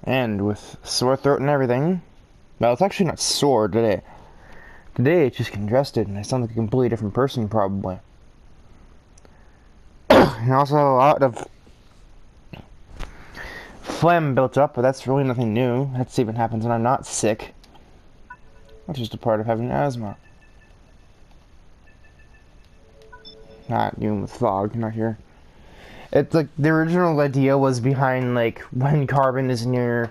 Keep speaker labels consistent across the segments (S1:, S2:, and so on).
S1: And with sore throat and everything. Well, it's actually not sore today. Today it's just congested and I sound like a completely different person probably. And also a lot of phlegm built up, but that's really nothing new. That even happens when I'm not sick. That's just a part of having asthma. Not dealing with fog, not here. It's like the original idea was behind like when carbon is near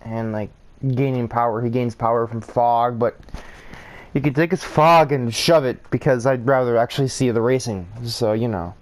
S1: and like gaining power, he gains power from fog, but you could take his fog and shove it because I'd rather actually see the racing. So, you know.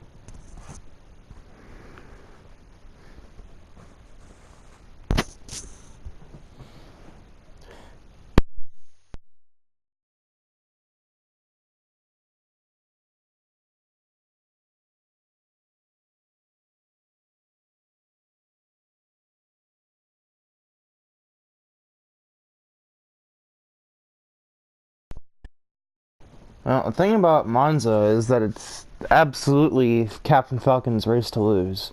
S1: Well, the thing about Monza is that it's absolutely Captain Falcon's race to lose.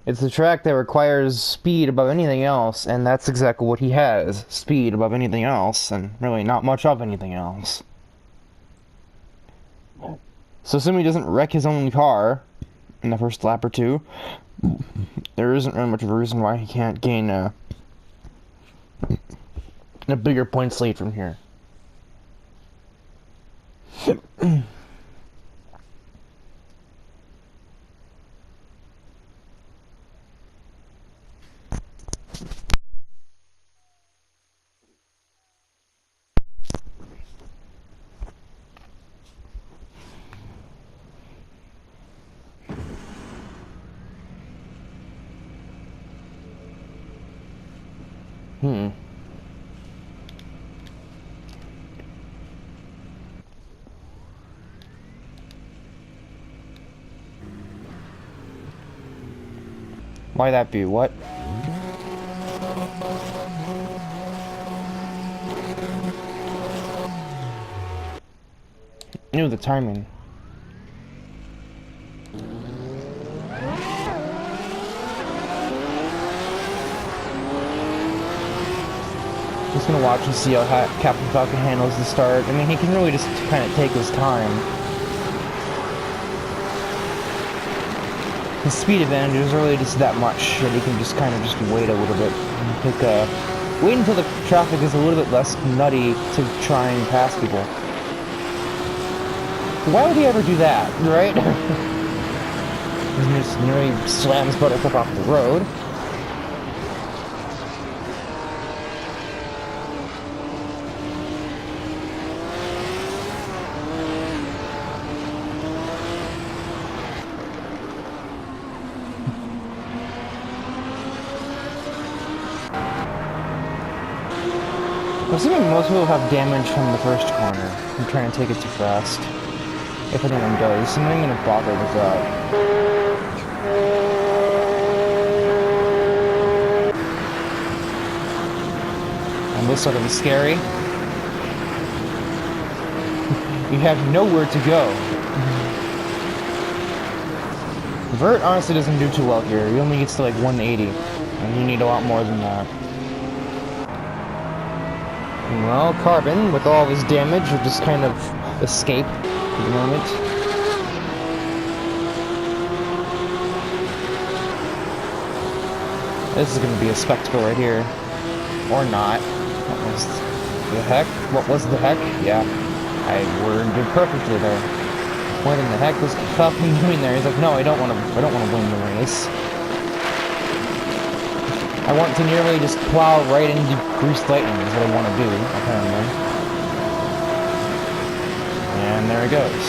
S1: It's a track that requires speed above anything else, and that's exactly what he has. Speed above anything else, and really not much of anything else. So assuming he doesn't wreck his own car in the first lap or two, there isn't really much of a reason why he can't gain a bigger points lead from here. Why that be? What? Knew the timing. Just gonna watch and see how Captain Falcon handles the start. I mean, he can really just kind of take his time. His speed advantage is really just that much that he can just kind of just wait a little bit. Wait until the traffic is a little bit less nutty to try and pass people. Why would he ever do that, right? He just nearly slams Buttercup off the road. I'm assuming most people have damage from the first corner. I'm trying to take it too fast. If anyone does, I'm not even gonna bother with that. And this sort of is scary. You have nowhere to go. Vert honestly doesn't do too well here. He only gets to like 180. And you need a lot more than that. Well, Carbon, with all of his damage, will just kind of escape at the moment. This is going to be a spectacle right here. Or not. What was the heck? What was the heck? Yeah, I worded it perfectly there. What in the heck was Falcon doing there? He's like, no, I don't want to win the race. I want to nearly just plow right into greased lightning is what I want to do, apparently. And there it goes.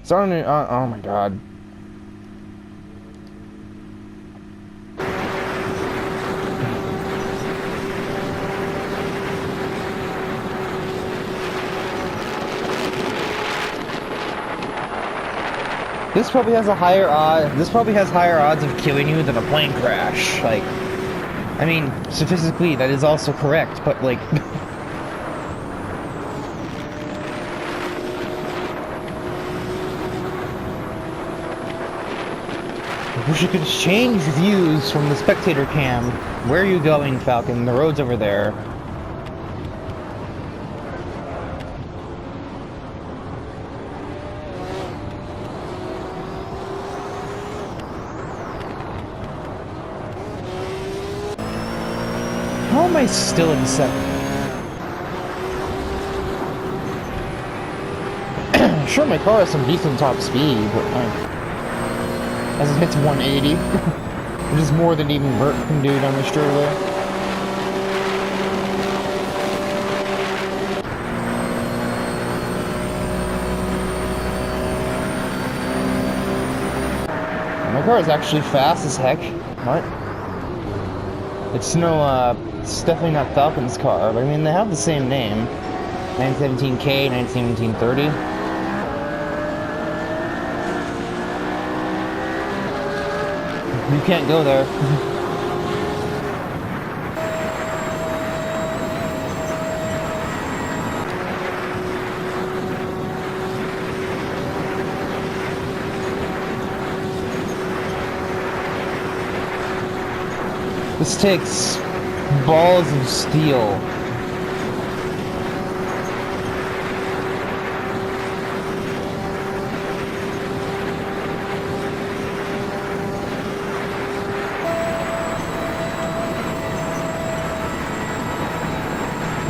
S1: Starting to, oh my god. This probably has higher odds of killing you than a plane crash. Like, I mean, statistically, that is also correct, but, like... I wish you could change views from the spectator cam. Where are you going, Falcon? The road's over there. How am I still in second? Sure, my car has some decent top speed, but like, as it hits 180, which is more than even Bert can do down the straightaway. My car is actually fast as heck. What? It's no, it's definitely not Falcon's car, but I mean, they have the same name. 917K, 91730. You can't go there. This takes balls of steel.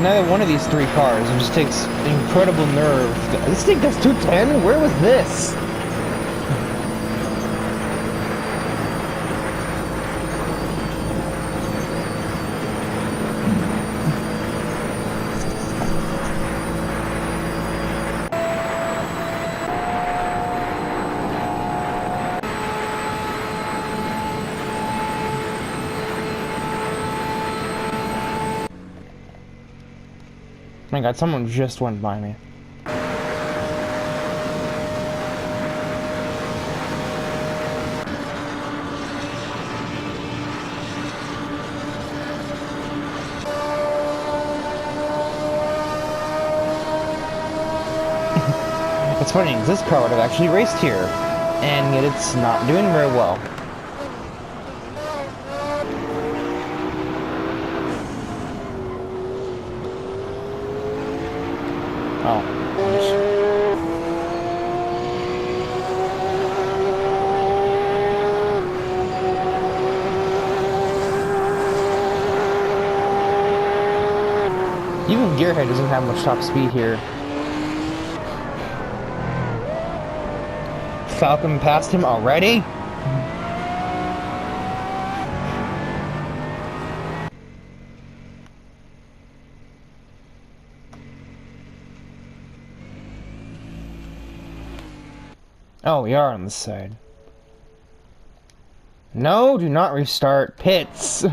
S1: Neither one of these three cars, it just takes incredible nerve. This thing does 210? Where was this? Oh my god, someone just went by me. It's funny, because this car would have actually raced here, and yet it's not doing very well. Oh. Even Gearhead doesn't have much top speed here. Falcon passed him already? Oh, we are on this side. No, do not restart pits. And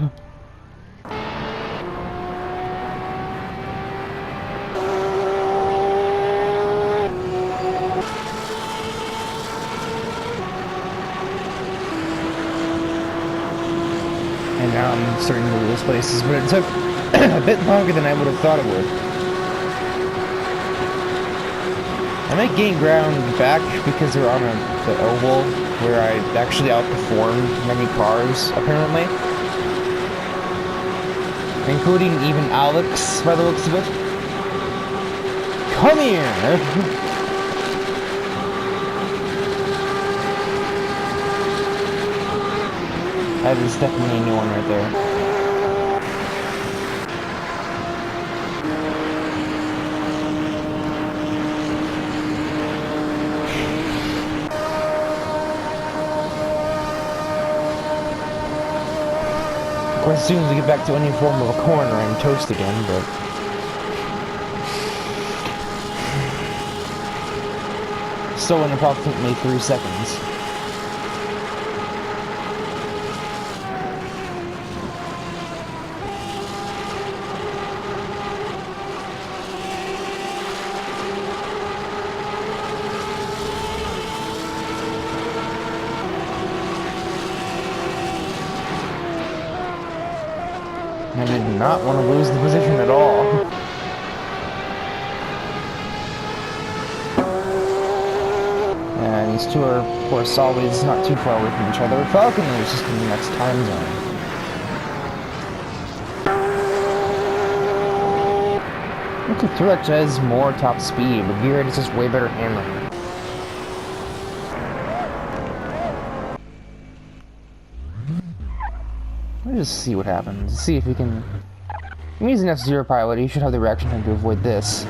S1: now I'm starting to lose places, but it took a bit longer than I would have thought it would. I might gain ground back because we're on the oval where I actually outperformed many cars, apparently. Including even Aleks, by the looks of it. Come here! That is definitely a new one right there. Of course, as soon as we get back to any form of a corner, I'm toast again, but... still in approximately 3 seconds. I did not want to lose the position at all. And these two are, of course, always not too far away from each other. Falcon is just in the next time zone. Look at Threat has more top speed, but Gearhead is just way better handling. Let's just see what happens. See if he can... He's an F-Zero pilot. He should have the reaction time to avoid this.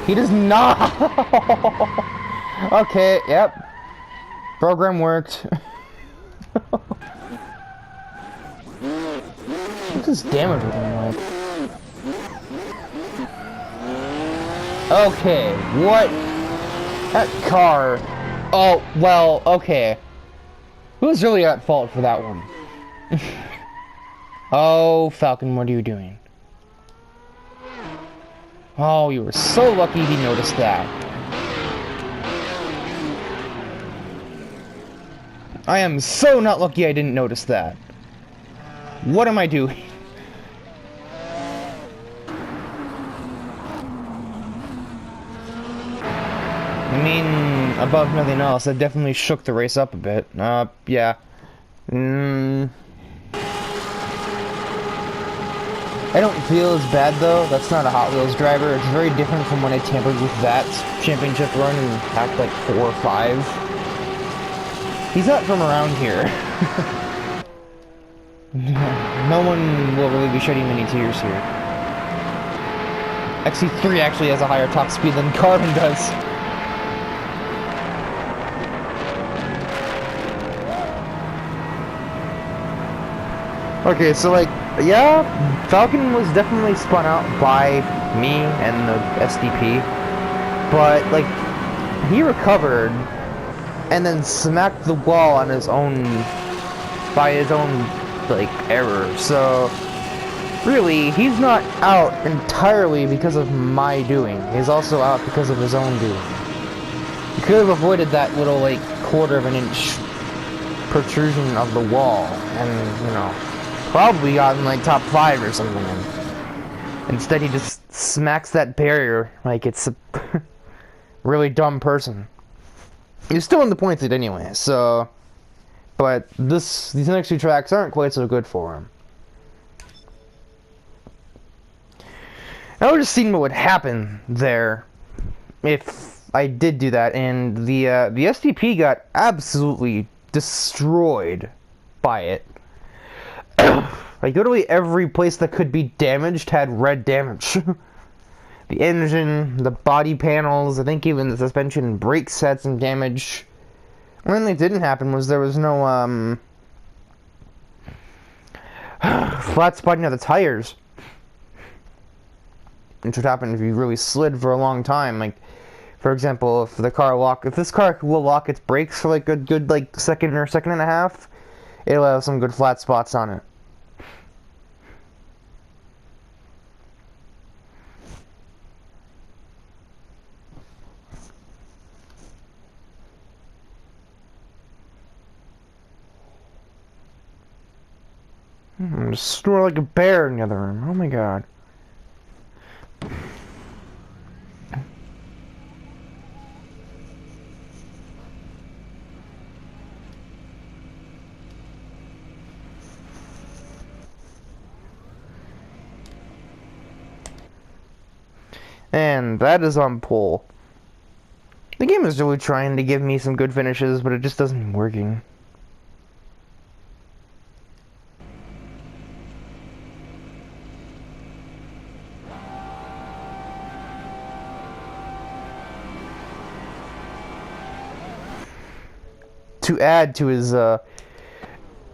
S1: He does not! Okay, yep. Program worked. What's this damage looking like? Okay, what? That car... Oh, well, okay. Who's really at fault for that one? Oh, Falcon, what are you doing? Oh, you were so lucky he noticed that. I am so not lucky I didn't notice that. What am I doing? I mean, above nothing else, that definitely shook the race up a bit. Yeah. I don't feel as bad though. That's not a Hot Wheels driver. It's very different from when I tampered with that championship run in Act like 4 or 5. He's not from around here. No one will really be shedding many tears here. XC3 actually has a higher top speed than Carbon does. Okay, so like, yeah, Falcon was definitely spun out by me and the SDP, but like, he recovered and then smacked the wall on his own, by his own, like, error. So really, he's not out entirely because of my doing. He's also out because of his own doing. He could have avoided that little, like, 1/4 of an inch protrusion of the wall and, you know, probably gotten like top 5 or something. Instead, he just smacks that barrier like it's a really dumb person. He's still in the points lead anyway, so... But these next 2 tracks aren't quite so good for him. I was just seeing what would happen there if I did do that, and the SDP got absolutely destroyed by it. Like, literally every place that could be damaged had red damage. The engine, the body panels, I think even the suspension and brakes had some damage. One thing that didn't happen was there was no, flat spotting of the tires. Which would happen if you really slid for a long time. Like, for example, if this car will lock its brakes for like a good, like, second or second and a half, it'll have some good flat spots on it. I'm just snore like a bear in the other room. Oh my god. And that is on pole. The game is really trying to give me some good finishes, but it just doesn't working. To add to his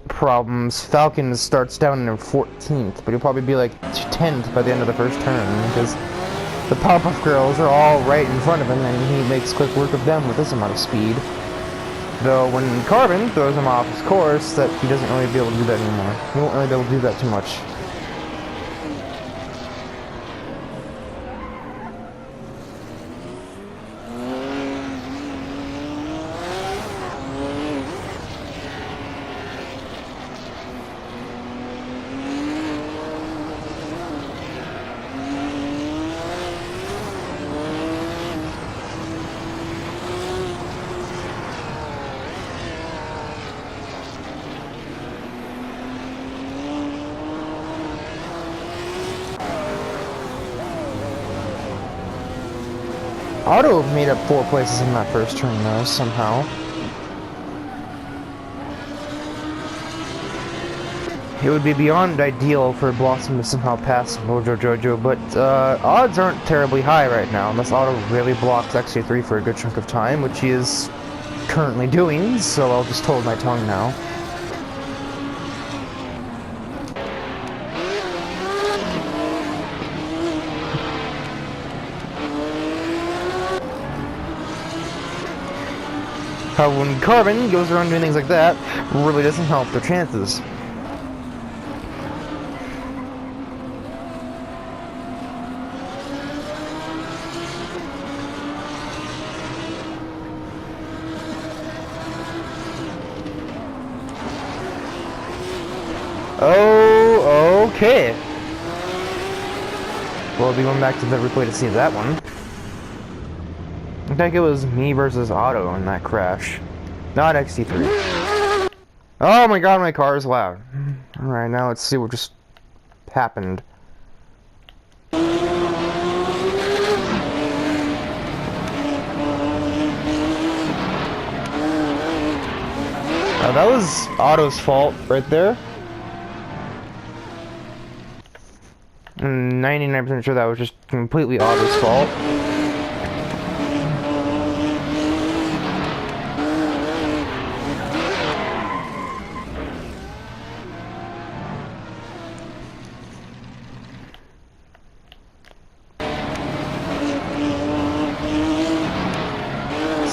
S1: problems, Falcon starts down in 14th, but he'll probably be like 10th by the end of the first turn, because the PowerPuff girls are all right in front of him, and he makes quick work of them with this amount of speed. Though when Carbon throws him off his course, that he doesn't really be able to do that anymore. He won't really be able to do that too much. Otto made up 4 places in that first turn though, somehow. It would be beyond ideal for Blossom to somehow pass Mojo Jojo, but odds aren't terribly high right now, unless Otto really blocks XJ3 for a good chunk of time, which he is currently doing, so I'll just hold my tongue now. When Carbon goes around doing things like that, really doesn't help their chances. Oh, okay. We'll be going back to the replay to see that one. I think it was me versus Otto in that crash, not XT3. Oh my god, my car is loud. Alright, now let's see what just happened. That was Otto's fault right there. 99% sure that was just completely Otto's fault.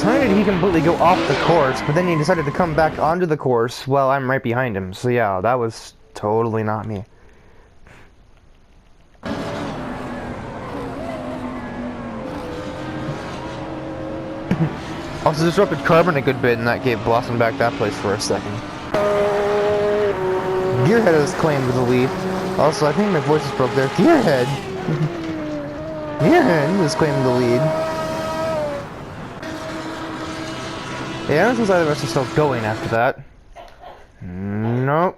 S1: How did he completely go off the course, but then he decided to come back onto the course while I'm right behind him. So yeah, that was totally not me. Also disrupted Carbon a good bit, and that gave Blossom back that place for a second. Gearhead has claimed the lead. Also, I think my voice is broke there. Gearhead! Gearhead has claimed the lead. Yeah, I don't think either of us are still going after that. Nope.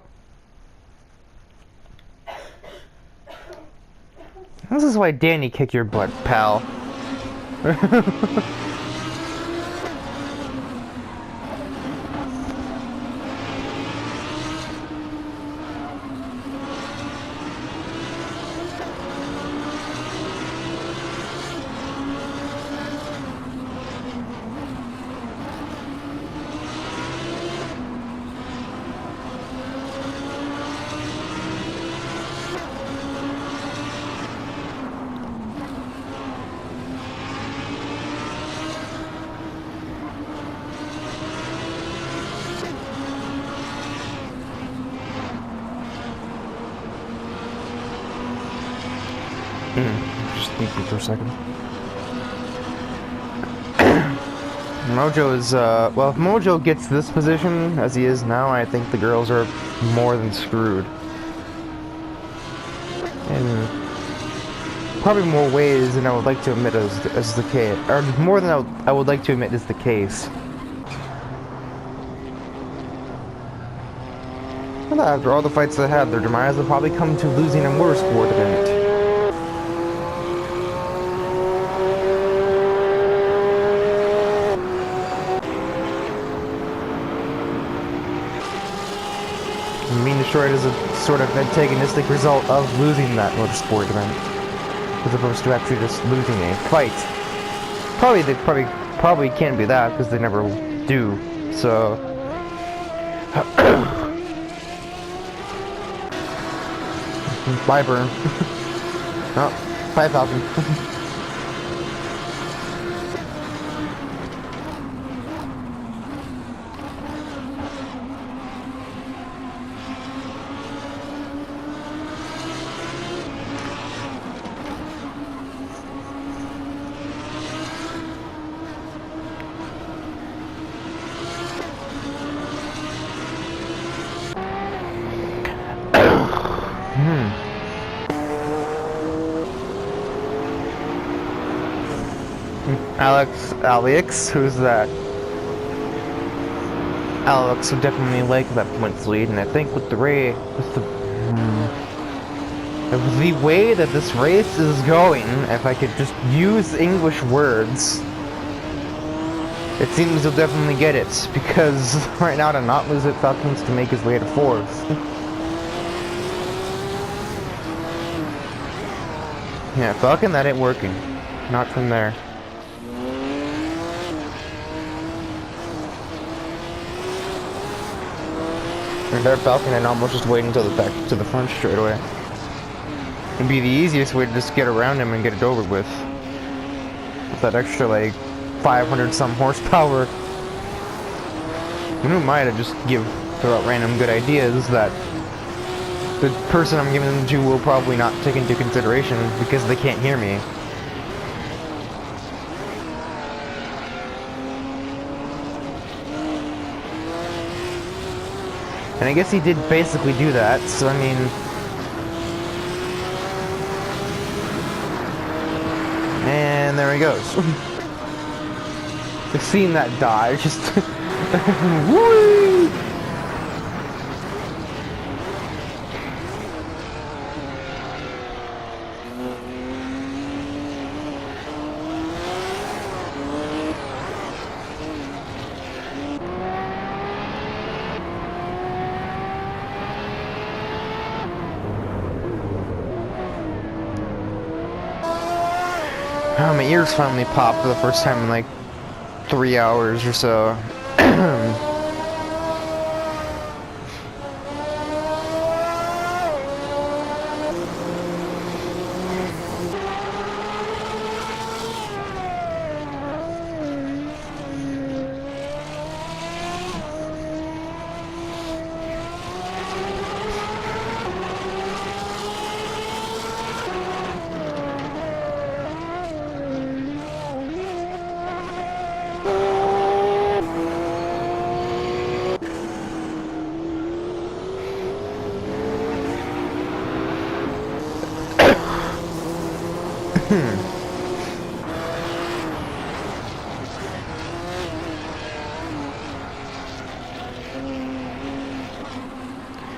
S1: This is why Danny kicked your butt, pal. Just thinking for a second. Mojo is, well, if Mojo gets this position, as he is now, I think the girls are more than screwed. In probably more ways than I would like to admit as the case. Or more than I would like to admit is the case. And after all the fights they had, their demise will probably come to losing a motorsport event. Being destroyed is a sort of antagonistic result of losing that motorsport event, as opposed to actually just losing a fight. Probably can't be that because they never do. So. Bye, burn. Oh, 5,000. Aleks, who's that? Aleks would definitely like that points lead, and I think with the way that this race is going, if I could just use English words, It seems he'll definitely get it, because right now to not lose it, Falcon needs to make his way to 4th. Yeah, Falcon, that ain't working. Not from there. And there, Falcon, and almost just wait until the back to the front straight away. It'd be the easiest way to just get around him and get it over with. With that extra, like, 500 some horsepower. And who am I to just throw out random good ideas that the person I'm giving them to will probably not take into consideration because they can't hear me. And I guess he did basically do that, so I mean... And there he goes. I've seen that die, just... Whee! Oh, my ears finally popped for the first time in like 3 hours or so.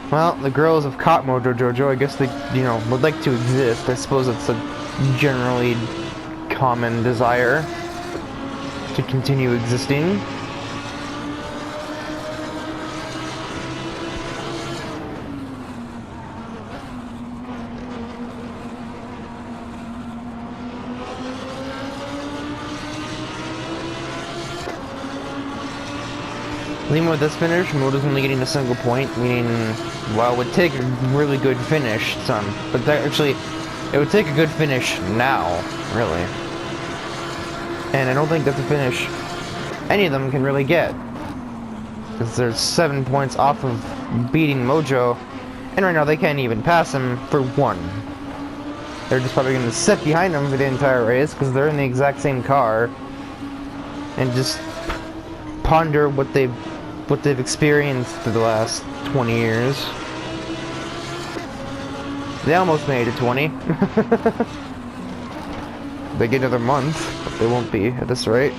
S1: Well, the girls have caught Mojo Jojo. I guess they, would like to exist. I suppose it's a generally common desire to continue existing. Even with this finish, Mojo's only getting a single point, meaning, well, it would take a really good finish, but that actually, it would take a good finish now, really. And I don't think that's a finish any of them can really get. Because there's 7 points off of beating Mojo, and right now they can't even pass him for 1. They're just probably going to sit behind him for the entire race, because they're in the exact same car, and just ponder what they've experienced for the last 20 years. They almost made it 20. They get another month, but they won't be at this rate.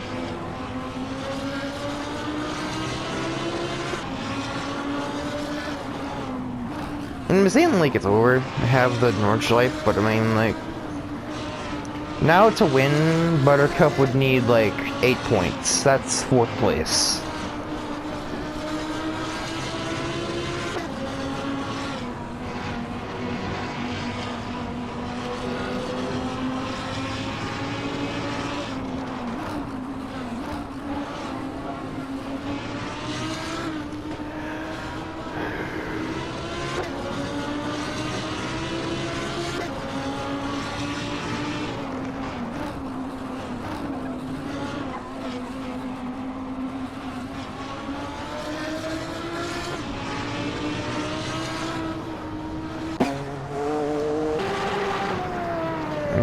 S1: And I'm saying like it's over. I have the Nordschleife, but I mean like now to win, Buttercup would need like 8 points. That's 4th place.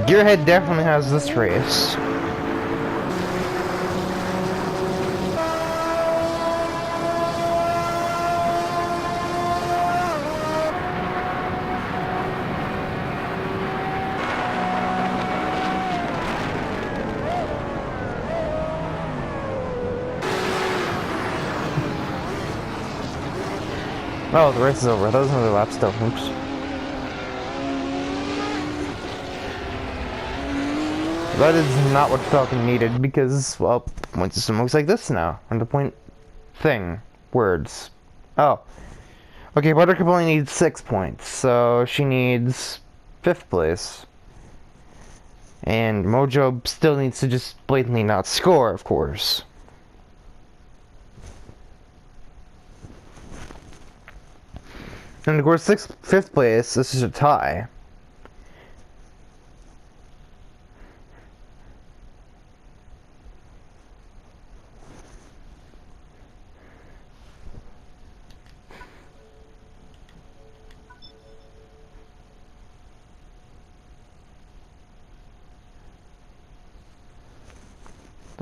S1: Gearhead definitely has this race. Oh, the race is over. That was another lap still. Oops. That is not what Falcon needed because, well, point system looks like this now. And the point thing. Words. Oh. Okay, Buttercup only needs 6 points, so she needs 5th place. And Mojo still needs to just blatantly not score, of course. And of course, 5th place, this is a tie.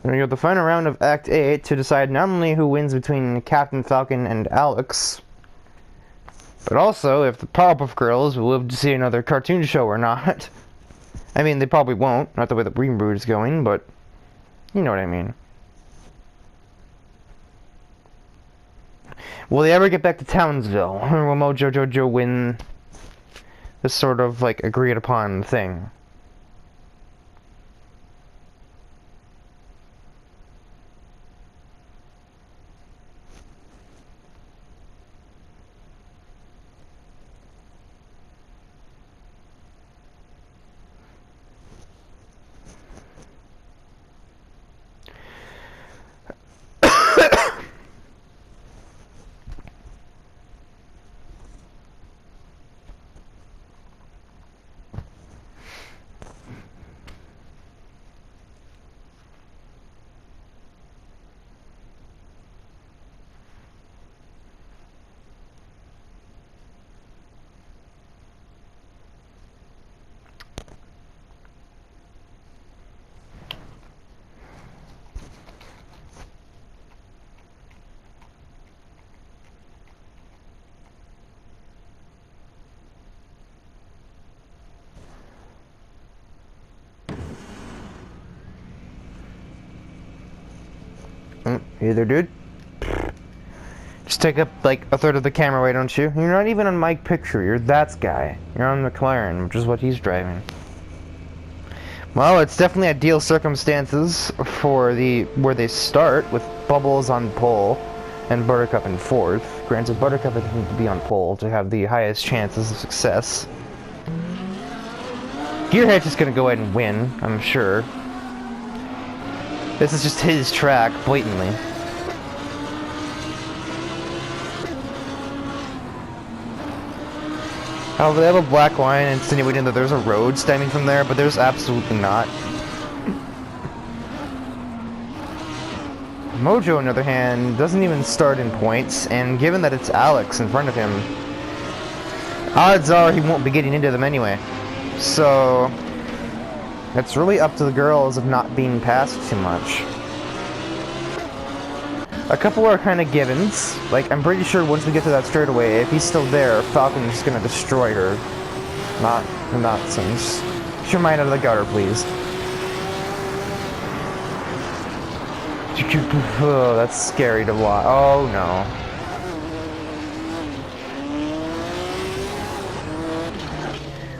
S1: And we got the final round of Act 8 to decide not only who wins between Captain Falcon and Aleks, but also if the Powerpuff Girls will live to see another cartoon show or not. I mean, they probably won't, not the way the Reboot is going, but you know what I mean. Will they ever get back to Townsville, or will Mojo Jojo win this sort of, like, agreed upon thing? Hey there, dude. Just take up like a third of the camera, why don't you? You're not even on my picture. You're that guy. You're on McLaren, which is what he's driving. Well, it's definitely ideal circumstances for where they start with Bubbles on pole and Buttercup in 4th. Granted, Buttercup would need to be on pole to have the highest chances of success. Gearhead's just gonna go ahead and win, I'm sure. This is just his track, blatantly. Oh, they have a black line insinuating that there's a road stemming from there, but there's absolutely not. Mojo, on the other hand, doesn't even start in points, and given that it's Aleks in front of him, odds are he won't be getting into them anyway. So it's really up to the girls of not being passed too much. A couple are kind of givens. Like, I'm pretty sure once we get to that straightaway, if he's still there, Falcon's just gonna destroy her. Not nonsense. Get your mind out of the gutter, please. Oh, that's scary to watch. Oh no.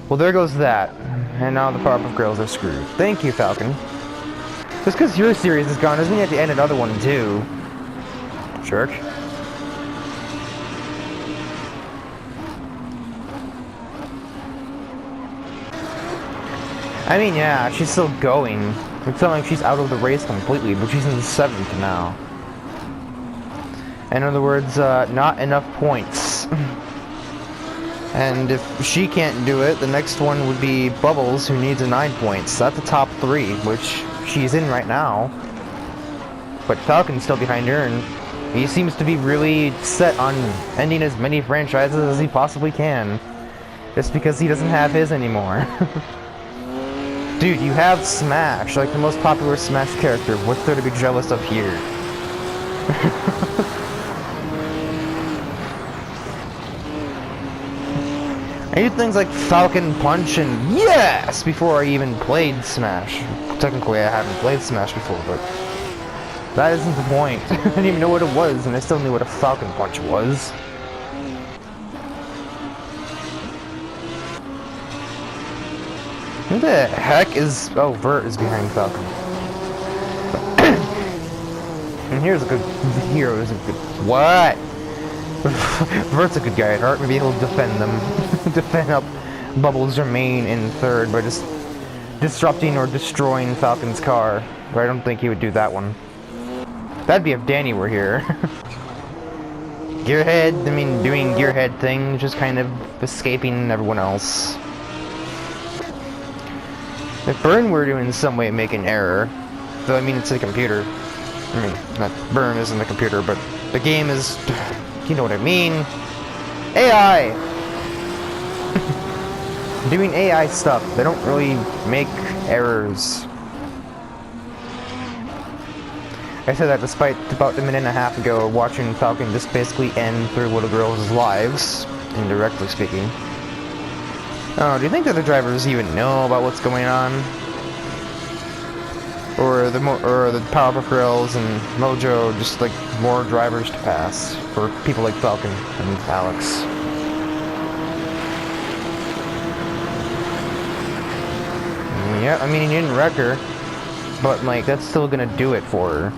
S1: Well, there goes that. And now the Powerpuff Girls are screwed. Thank you, Falcon. Just because your series is gone doesn't mean you have to end another one, too. Jerk. I mean, yeah, she's still going. It's not like she's out of the race completely, but she's in 7th now. In other words, not enough points. And if she can't do it, the next one would be Bubbles, who needs a 9 points. That's the top 3, which she's in right now. But Falcon's still behind her, and he seems to be really set on ending as many franchises as he possibly can. Just because he doesn't have his anymore. Dude, you have Smash, like the most popular Smash character. What's there to be jealous of here? I do things like Falcon Punch and yes! Before I even played Smash. Technically, I haven't played Smash before, but that isn't the point. I didn't even know what it was, and I still knew what a Falcon Punch was. Who the heck is... Oh, Vert is behind Falcon. And here's a good... Hero is a good... What? Vert's a good guy at heart. Maybe he'll defend them. Defend up Bubbles' remain in third by just disrupting or destroying Falcon's car. But I don't think he would do that one. That'd be if Danny were here. Gearhead, I mean, doing gearhead things, just kind of escaping everyone else. If Burn were to in some way make an error, though I mean it's a computer. I mean, not Burn isn't a computer, but the game is, you know what I mean. AI! Doing AI stuff, they don't really make errors. I said that despite about a minute and a half ago watching Falcon just basically end 3 little girls' lives, indirectly speaking. Oh, do you think that the drivers even know about what's going on? Or the PowerPuff Girls and Mojo just like more drivers to pass for people like Falcon and Aleks? Yeah, I mean he didn't wreck her, but like that's still gonna do it for her.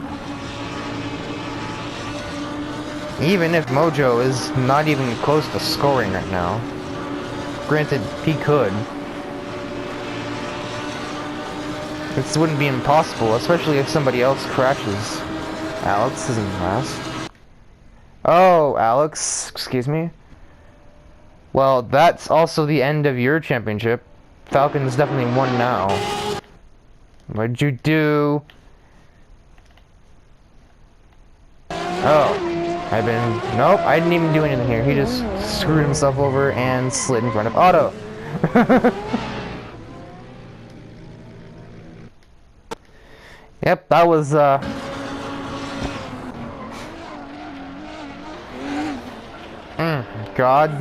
S1: Even if Mojo is not even close to scoring right now. Granted, he could. This wouldn't be impossible, especially if somebody else crashes. Aleks isn't last. Oh, Aleks, excuse me. Well, that's also the end of your championship. Falcon's definitely won now. What'd you do? Oh. Nope, I didn't even do anything here. He just screwed himself over and slid in front of Otto. Yep, that was, God.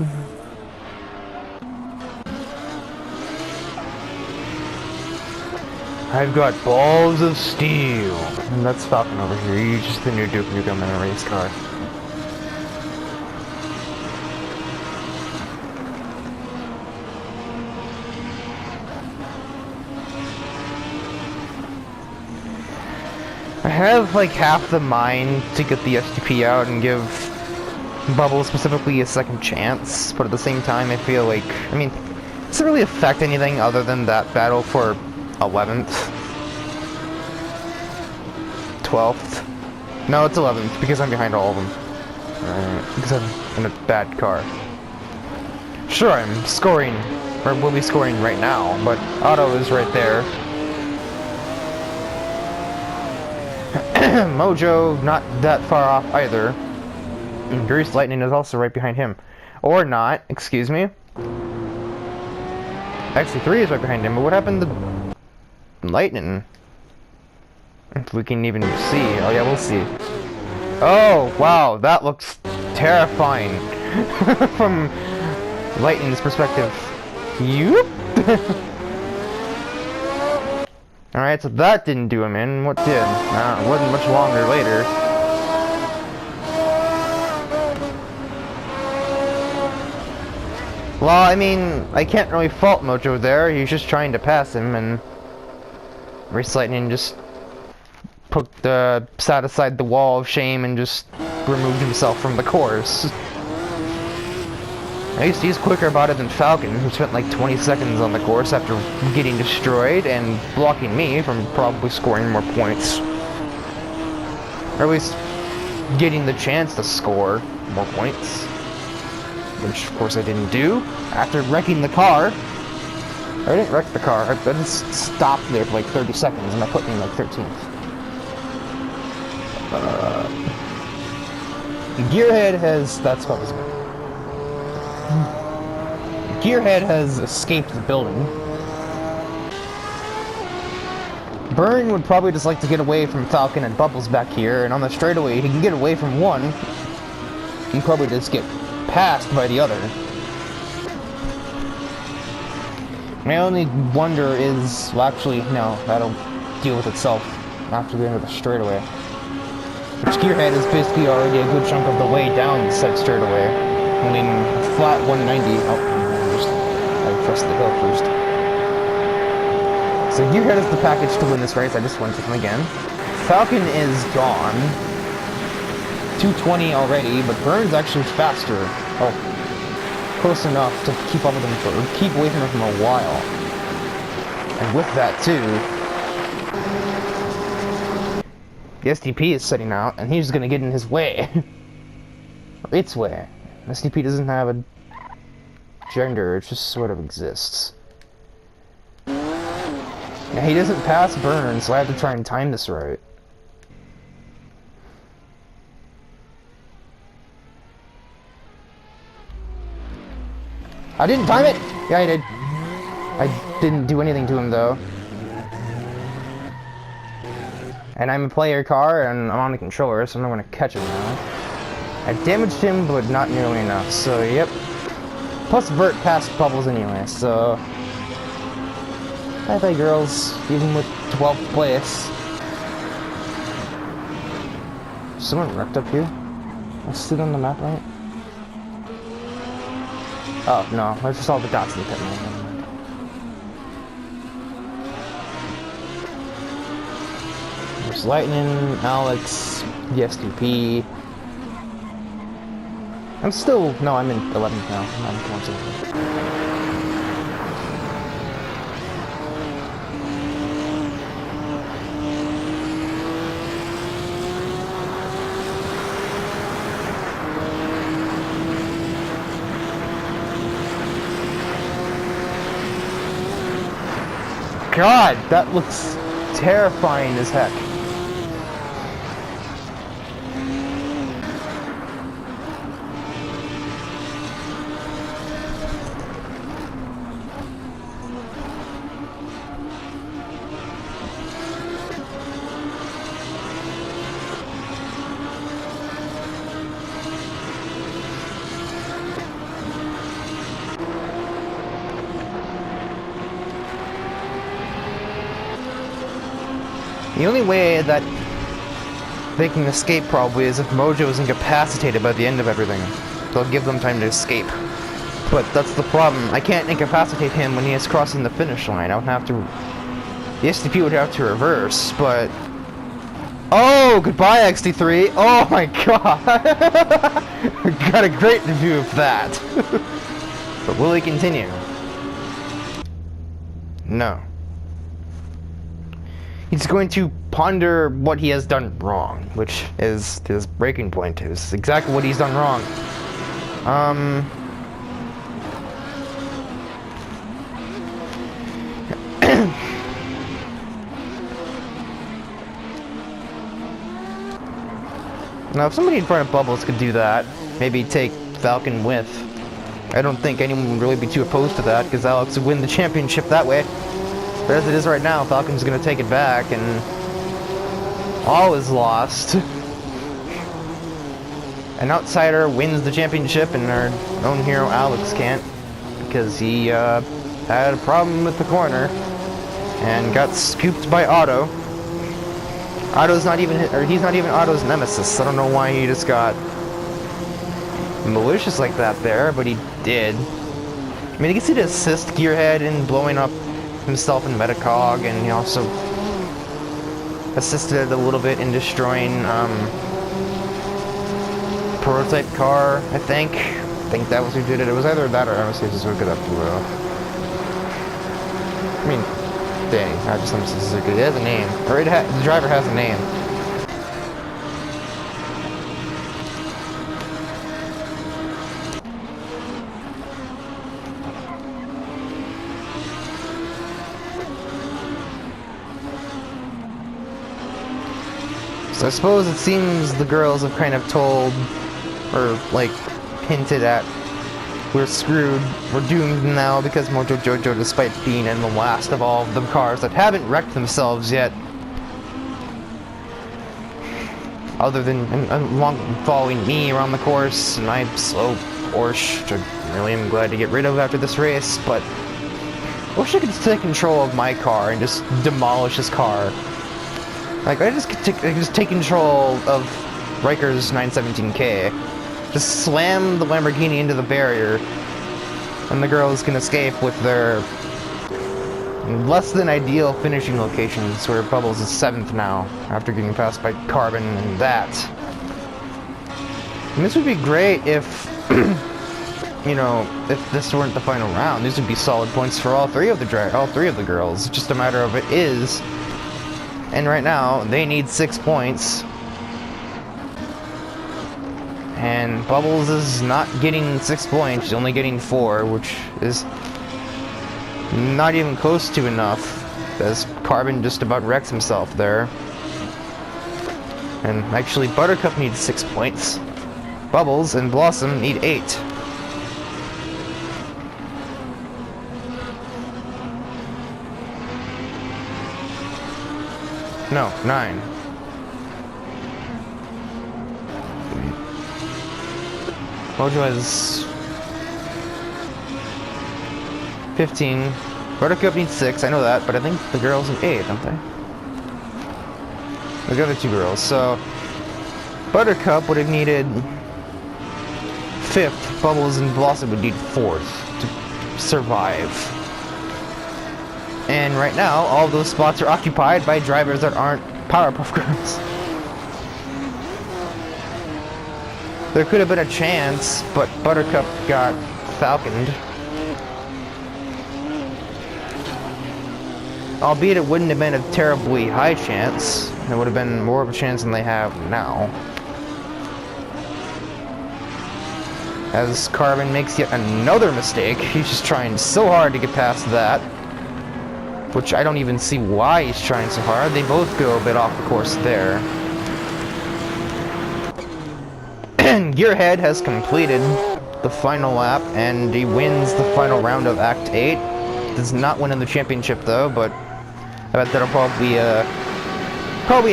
S1: I've got balls of steel. And that's Falcon over here. He's just the new Duke Nukem in a race car. I have like half the mind to get the STP out and give Bubble specifically a second chance, but at the same time I feel like, I mean, does it really affect anything other than that battle for 11th? 12th? No, it's 11th because I'm behind all of them. Because I'm in a bad car. Sure, I'm scoring, or will be scoring right now, but Otto is right there. Mojo, not that far off either. And Grease Lightning is also right behind him. Or not, excuse me. Actually, 3 is right behind him, but what happened to Lightning? If we can even see. Oh yeah, we'll see. Oh, wow, that looks terrifying. From Lightning's perspective. Yup. Alright, so that didn't do him in. What did? It wasn't much longer later. Well, I mean, I can't really fault Mojo there. He's just trying to pass him, and Race Lightning just sat aside the wall of shame and just removed himself from the course. At least he's quicker about it than Falcon, who spent like 20 seconds on the course after getting destroyed and blocking me from probably scoring more points. Or at least getting the chance to score more points. Which, of course, I didn't do after wrecking the car. I didn't wreck the car, I just stopped there for like 30 seconds and I put me in like 13th. Gearhead has... that's what was good. Gearhead has escaped the building. Burn would probably just like to get away from Falcon and Bubbles back here, and on the straightaway he can get away from one. He probably just get passed by the other. My only wonder is, well actually, no, that'll deal with itself after the end of the straightaway. Which Gearhead is basically already a good chunk of the way down said straightaway. Only flat 190. Oh, I pressed the hill first. So Gearhead is the package to win this race. I just went to him again. Falcon is gone. 220 already, but Burns actually faster. Oh, close enough to keep up with him or keep away from him for a while. And with that too, the SDP is setting out, and he's gonna get in his way. Or its way. SDP doesn't have a gender, it just sort of exists. Now he doesn't pass Burns, so I have to try and time this right. I didn't time it! Yeah, I did. I didn't do anything to him, though. And I'm a player car, and I'm on the controller, so I'm not going to catch him now. I damaged him, but not nearly enough, so yep. Plus Vert passed Bubbles anyway, so... Bye-bye, girls, even with 12th place. Someone wrecked up here? I stood on the map, right? Oh, no, there's just all the dots in the pit lane. There's Lightning, Aleks, the SDP. I'm still... No, I'm in 11th now. I'm going to... God, that looks terrifying as heck. The only way that they can escape probably is if Mojo is incapacitated by the end of everything. They'll give them time to escape. But that's the problem. I can't incapacitate him when he is crossing the finish line. I would have to... The SDP would have to reverse, but... Oh, goodbye XD3! Oh my god! Got a great view of that. But will he continue? No. He's going to ponder what he has done wrong, which is his breaking point. Is exactly what he's done wrong. Now, if somebody in front of Bubbles could do that, maybe take Falcon with, I don't think anyone would really be too opposed to that, because Aleks would win the championship that way. But as it is right now, Falcon's gonna take it back, and all is lost. An outsider wins the championship, and our own hero Aleks can't, because he had a problem with the corner and got scooped by Otto. Otto's not even, or he's not even Otto's nemesis. I don't know why he just got malicious like that there, but he did. I mean, you can see the assist Gearhead in blowing up himself in Metacog, and he also assisted a little bit in destroying prototype car, I think. I think that was who did it. It was either that or Suzuki that blew it up. I mean, dang, I just let Suzuki. It has a name. Or the driver has a name. So I suppose it seems the girls have kind of told, or like hinted at, we're screwed, we're doomed now because Mojo Jojo, despite being in the last of all of the cars that haven't wrecked themselves yet, other than following me around the course and my slow Porsche, which I really am glad to get rid of after this race, but I wish I could take control of my car and just demolish his car. Like, I just take control of Riker's 917K, just slam the Lamborghini into the barrier, and the girls can escape with their less than ideal finishing locations, where Bubbles is 7th now, after getting passed by Carbon and that. And this would be great if, you know, if this weren't the final round. These would be solid points for all three of the girls. It's just a matter of it is. And right now, they need 6 points. And Bubbles is not getting 6 points, he's only getting 4, which is not even close to enough, as Carbon just about wrecks himself there. And actually, Buttercup needs 6 points. Bubbles and Blossom need 8. No, 9. Mojo has 15. Buttercup needs 6, I know that, but I think the girls need 8, don't they? The other 2 girls, so Buttercup would have needed 5th, Bubbles and Blossom would need 4th to survive. And right now, all of those spots are occupied by drivers that aren't Powerpuff Girls. There could have been a chance, but Buttercup got falconed. Albeit it wouldn't have been a terribly high chance. It would have been more of a chance than they have now. As Carbon makes yet another mistake, he's just trying so hard to get past that. Which I don't even see why he's trying so hard. They both go a bit off the course there. Gearhead has completed the final lap, and he wins the final round of Act 8. Does not win in the championship though, but I bet that'll probably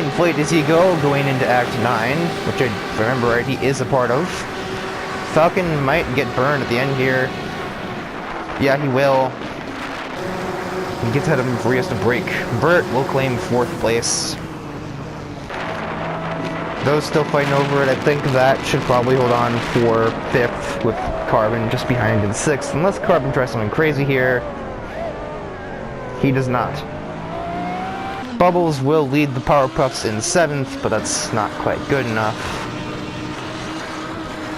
S1: inflate his ego going into Act 9, which I remember right, he is a part of. Falcon might get burned at the end here. Yeah, he will. He gets ahead of him before he has to brake. Bert will claim 4th place. Those still fighting over it, I think that should probably hold on for 5th with Carbon just behind in 6th. Unless Carbon tries something crazy here. He does not. Bubbles will lead the Powerpuffs in 7th, but that's not quite good enough.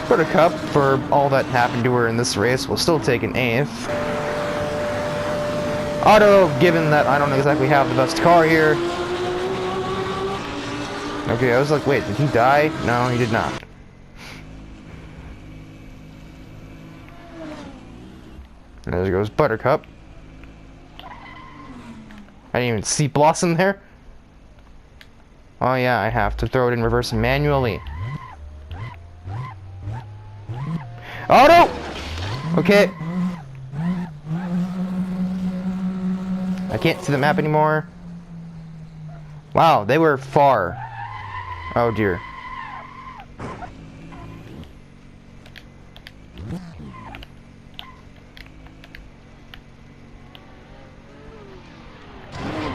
S1: Buttercup, for all that happened to her in this race, will still take an 8th. Otto, given that I don't exactly have the best car here. Okay, I was like, wait, did he die? No, he did not. There goes Buttercup. I didn't even see Blossom there. Oh yeah, I have to throw it in reverse manually. Oh no! Okay. I can't see the map anymore. Wow, they were far. Oh dear.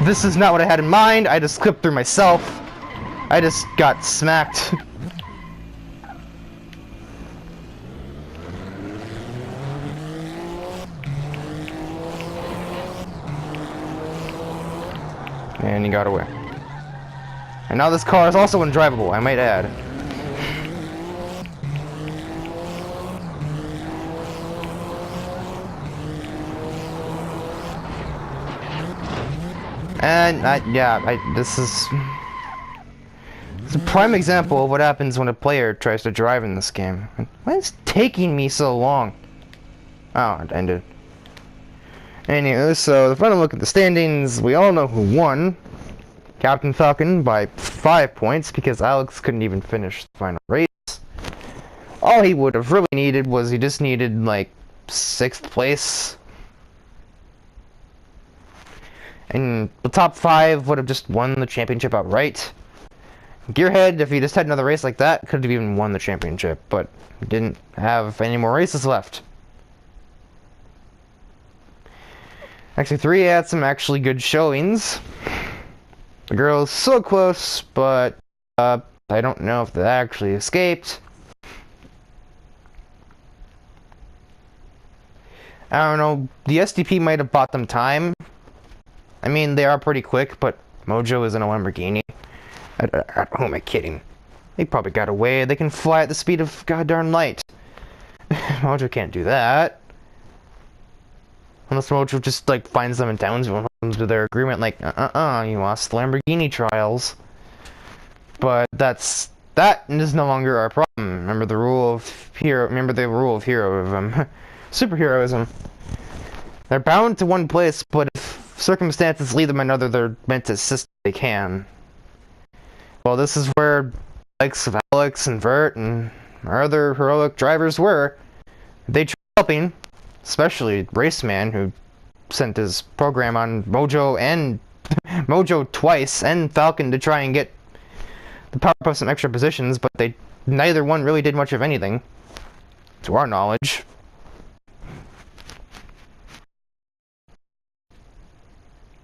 S1: This is not what I had in mind. I just clipped through myself. I just got smacked. And he got away. And now this car is also undrivable, I might add. And this is it's a prime example of what happens when a player tries to drive in this game. Why is it taking me so long? Oh, it ended. Anyway, so the final look at the standings, we all know who won. Captain Falcon by 5 points, because Aleks couldn't even finish the final race. All he would have really needed was he just needed, like, 6th place. And the top 5 would have just won the championship outright. Gearhead, if he just had another race like that, could have even won the championship, but he didn't have any more races left. Actually, 3 had some actually good showings. The girls so close, but I don't know if they actually escaped. I don't know, the SDP might have bought them time, I mean, they are pretty quick, but Mojo is in a Lamborghini. Who am I kidding? They probably got away. They can fly at the speed of goddamn light. Mojo can't do that. Unless Mojo just, like, finds them in Townsville and to their agreement, like, you lost the Lamborghini trials. But that is no longer our problem. Remember the rule of heroism. Superheroism. They're bound to one place, but if circumstances lead them another, they're meant to assist if they can. Well, this is where likes of Aleks and Vert and our other heroic drivers were. They tried helping, especially Raceman, who sent his program on Mojo and Mojo twice, and Falcon to try and get the PowerPuffs some extra positions, but neither one really did much of anything, to our knowledge.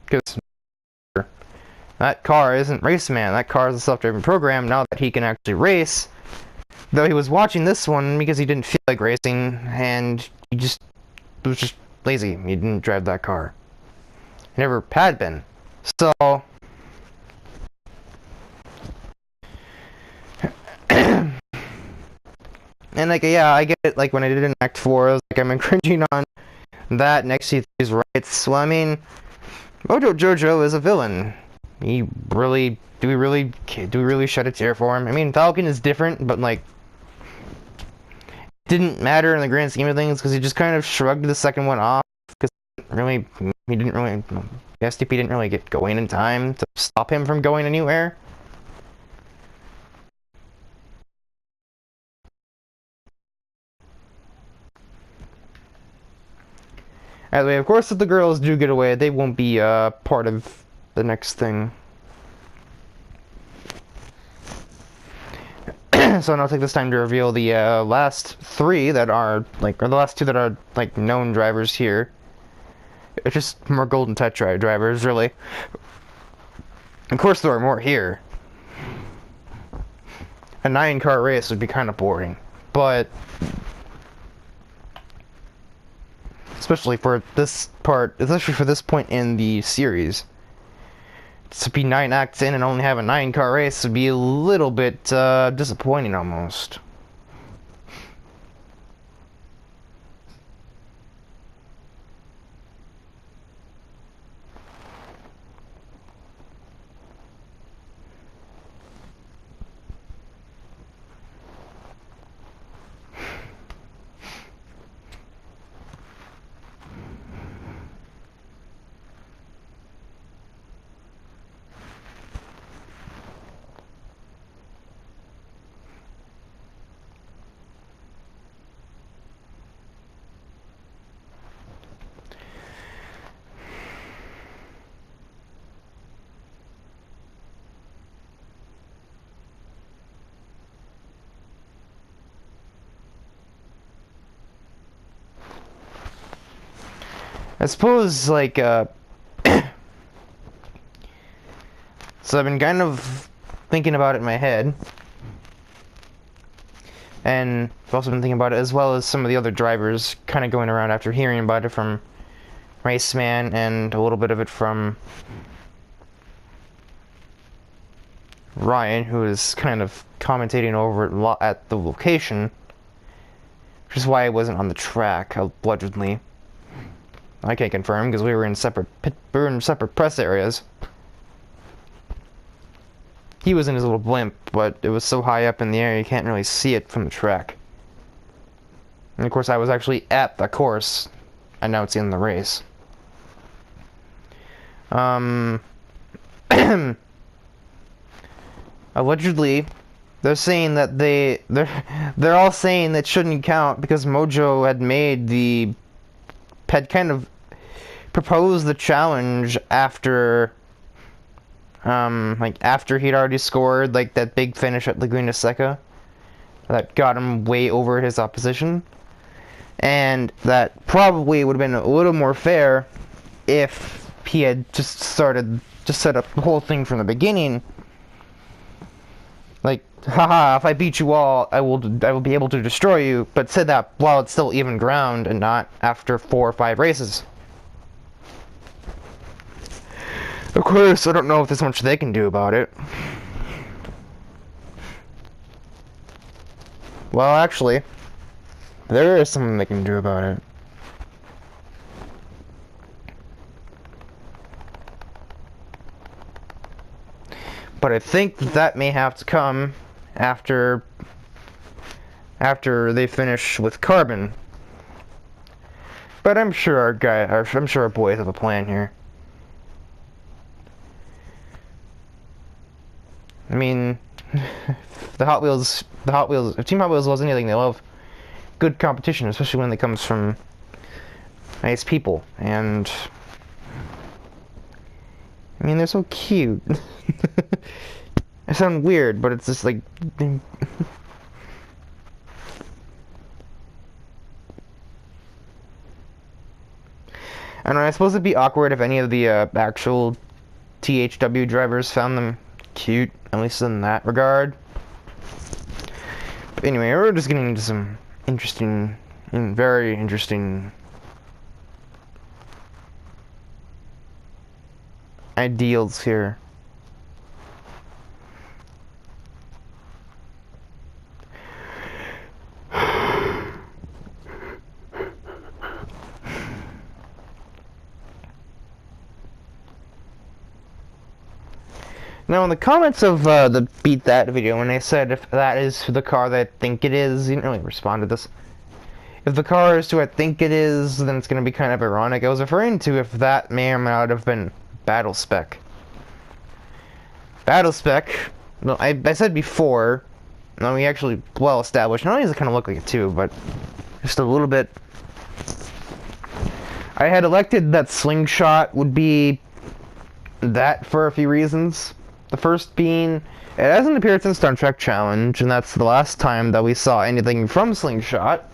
S1: Because that car isn't Raceman, that car is a self-driving program now that he can actually race. Though he was watching this one because he didn't feel like racing, and he was just lazy. He didn't drive that car. He never had been. So and like, yeah, I get it, like when I did in Act 4, I was like, I'm cringing on that next to these rights. Well, I mean, Mojo Jojo is a villain. Do we really shed a tear for him? I mean, Falcon is different, but like, it didn't matter in the grand scheme of things because he just kind of shrugged the second one off. Because STP didn't really get going in time to stop him from going anywhere. Anyway, of course, if the girls do get away, they won't be part of the next thing. So I'll take this time to reveal the last three that are, like, or the last two that are, like, known drivers here. It's just more Golden Tetra drivers, really. Of course, there are more here. A 9-car race would be kind of boring, but especially for this point in the series. To be 9 acts in and only have a 9-car race would be a little bit disappointing almost. I suppose, like, so I've been kind of thinking about it in my head, and I've also been thinking about it as well as some of the other drivers kind of going around after hearing about it from Raceman and a little bit of it from Ryan, who is kind of commentating over it at the location, which is why I wasn't on the track, allegedly. I can't confirm because we were in separate press areas. He was in his little blimp, but it was so high up in the air you can't really see it from the track. And of course, I was actually at the course announcing the race. Allegedly, they're saying that they're all saying that shouldn't count because Mojo had kind of proposed the challenge after after he'd already scored like that big finish at Laguna Seca that got him way over his opposition, and that probably would have been a little more fair if he had just set up the whole thing from the beginning. Like, haha, if I beat you all, I will be able to destroy you, but said that while it's still even ground and not after 4 or 5 races. Of course, I don't know if there's much they can do about it. Well, actually, there is something they can do about it. But I think that may have to come after they finish with Carbon. But I'm sure our boys have a plan here. I mean, if Team Hot Wheels loves anything, they love good competition, especially when it comes from nice people. And I mean, they're so cute. I sound weird, but it's just like I don't know, I suppose it'd be awkward if any of the actual THW drivers found them cute, at least in that regard. But anyway, we're just getting into some very interesting ideals here. Now, in the comments of the Beat That video, when they said if that is the car that I think it is, you didn't really respond to this. If the car is who I think it is, then it's going to be kind of ironic. I was referring to if that may or may not have been Battle Spec. Battle Spec, no, I said before, no, we actually well established, not only does it kind of look like it too, but just a little bit. I had elected that Slingshot would be that for a few reasons. The first being, it hasn't appeared since Star Trek Challenge, and that's the last time that we saw anything from Slingshot.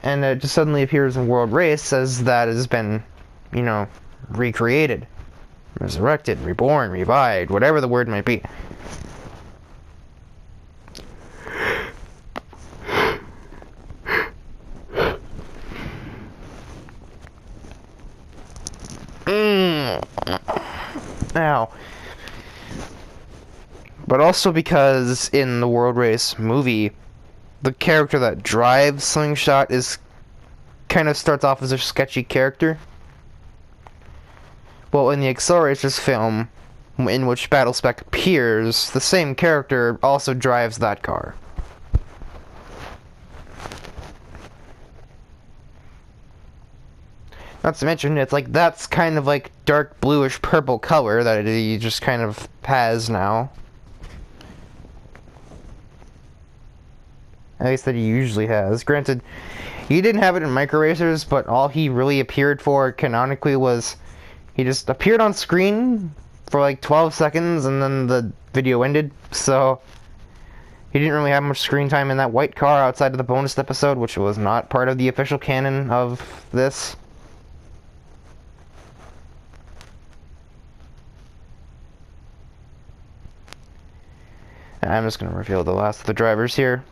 S1: And it just suddenly appears in World Race as that has been, you know, recreated, resurrected, reborn, revived, whatever the word might be. Now, but also because in the World Race movie, the character that drives Slingshot kind of starts off as a sketchy character. Well, in the Accelerations film, in which Battle Spec appears, the same character also drives that car. Not to mention, it's like that's kind of like dark bluish purple color that he just kind of has now. At least that he usually has. Granted, he didn't have it in Micro Racers, but all he really appeared for canonically was he just appeared on screen for like 12 seconds and then the video ended, so he didn't really have much screen time in that white car outside of the bonus episode, which was not part of the official canon of this. I'm just going to reveal the last of the drivers here.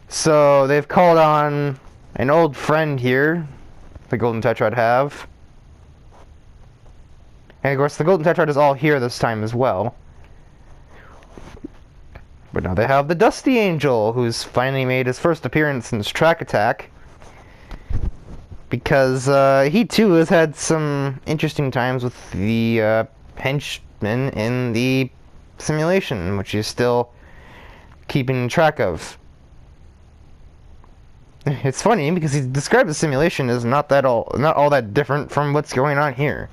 S1: So, they've called on an old friend here, the Golden Tetrad have. And of course, the Golden Tetrad is all here this time as well. But now they have the Dusty Angel, who's finally made his first appearance since Track Attack. Because he too has had some interesting times with the henchmen in the simulation, which he's still keeping track of. It's funny because he described the simulation as not all that different from what's going on here.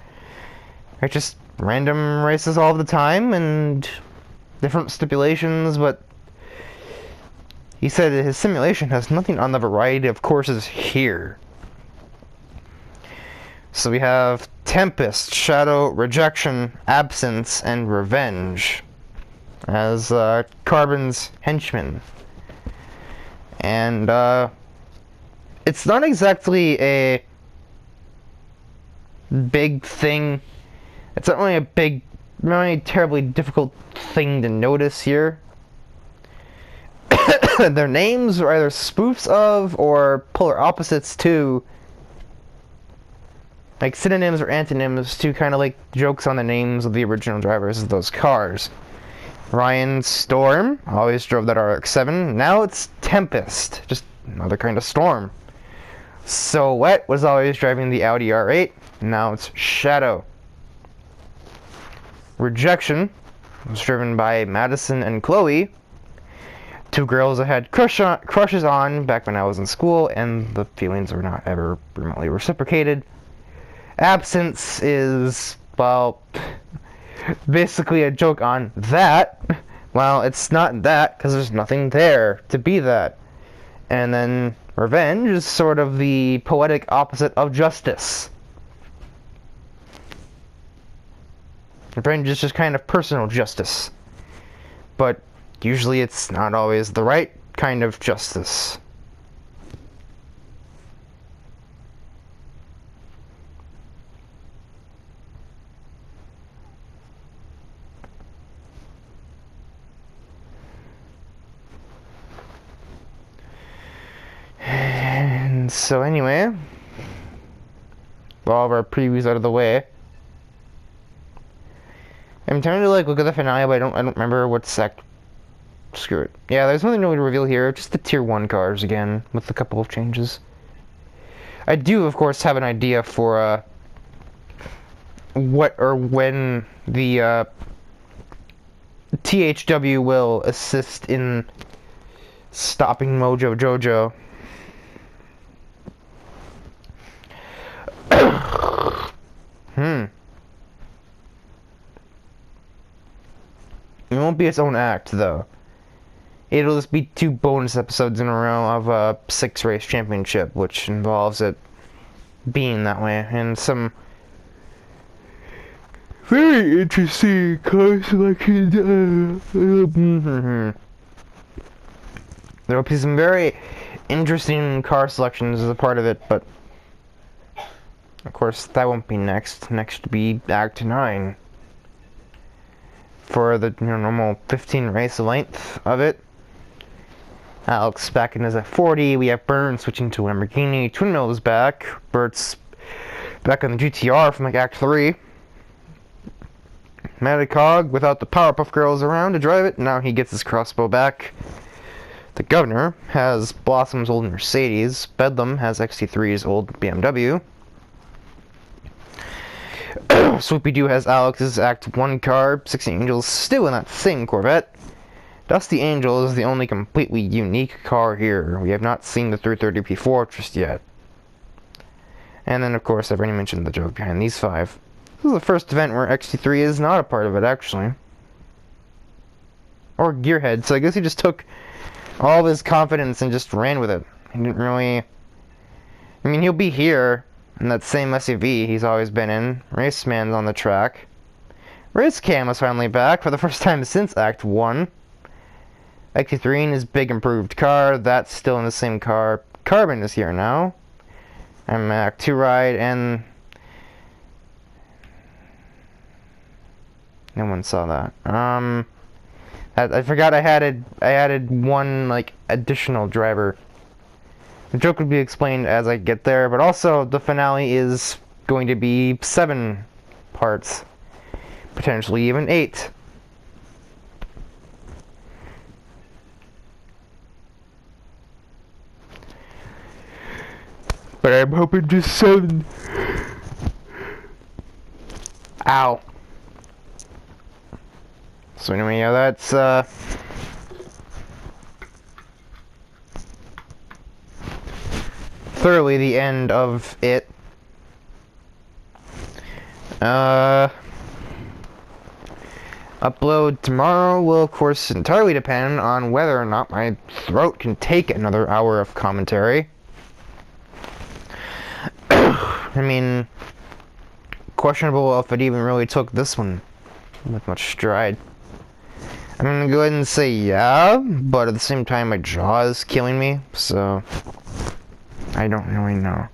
S1: It's just random races all the time and different stipulations, but he said his simulation has nothing on the variety of courses here. So we have Tempest, Shadow, Rejection, Absence, and Revenge as Carbon's henchmen. And it's not exactly a big thing. It's not really a terribly difficult thing to notice here. Their names are either spoofs of or polar opposites to like synonyms or antonyms to kind of like jokes on the names of the original drivers of those cars. Ryan Storm always drove that RX-7. Now it's Tempest, just another kind of storm. So Wet was always driving the Audi R8. Now it's Shadow. Rejection was driven by Madison and Chloe, two girls I had crushes on back when I was in school, and the feelings were not ever remotely reciprocated. Absence is, well, basically a joke on that. Well, it's not that, because there's nothing there to be that. And then Revenge is sort of the poetic opposite of justice. Revenge is just kind of personal justice. But usually it's not always the right kind of justice. And so anyway, with all of our previews out of the way, I'm trying to like look at the finale, but I don't remember what screw it. Yeah, there's nothing really to reveal here, just the tier 1 cars again, with a couple of changes. I do, of course, have an idea for what or when the THW will assist in stopping Mojo Jojo. It won't be its own act, though. It'll just be 2 bonus episodes in a row of a 6-race championship, which involves it being that way, and some very interesting car selection. There will be some very interesting car selections as a part of it, but of course that won't be next. Next will be Act 9. For the normal 15 race length of it. Aleks back in his F40. We have Burn switching to Lamborghini. Twin Mills back. Bert's back on the GTR from like Act 3. Matacog without the Powerpuff Girls around to drive it. Now he gets his crossbow back. The Governor has Blossom's old Mercedes. Bedlam has XT3's old BMW. Swoopy Doo has Alex's Act 1 car. 16 Angels still in that same Corvette. Dusty Angel is the only completely unique car here. We have not seen the 330p Fortress yet. And then, of course, I've already mentioned the joke behind these 5. This is the first event where XT3 is not a part of it, actually. Or Gearhead, so I guess he just took all of his confidence and just ran with it. He didn't really... I mean, he'll be here in that same SUV he's always been in. Raceman's on the track. Race Cam is finally back for the first time since Act 1. XT3 in his big improved car. That's still in the same car. Carbon is here now. I'm Act 2 ride, and no one saw that. I forgot I added one like additional driver. The joke would be explained as I get there, but also the finale is going to be 7 parts, potentially even 8. But I'm hoping just 7. Ow. So anyway, yeah, that's thoroughly the end of it. Upload tomorrow will, of course, entirely depend on whether or not my throat can take another hour of commentary. I mean, questionable if it even really took this one with much stride. I'm gonna go ahead and say yeah, but at the same time my jaw is killing me, so I don't really know.